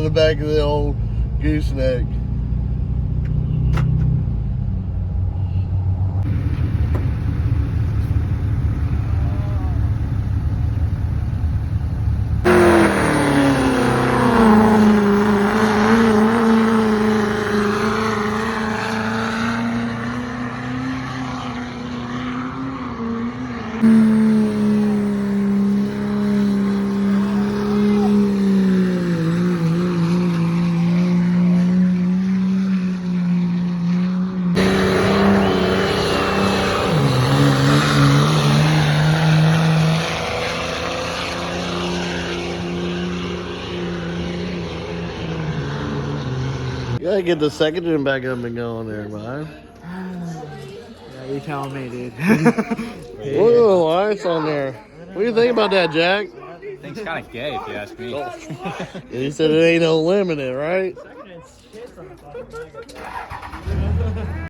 the back of the old gooseneck. You gotta get the second gen back up and going there, man. Yeah, you telling me, dude. Look at the lights on there. What do you think about that, Jack? Thing's kind of gay, if you ask me. He said it ain't no limited, right?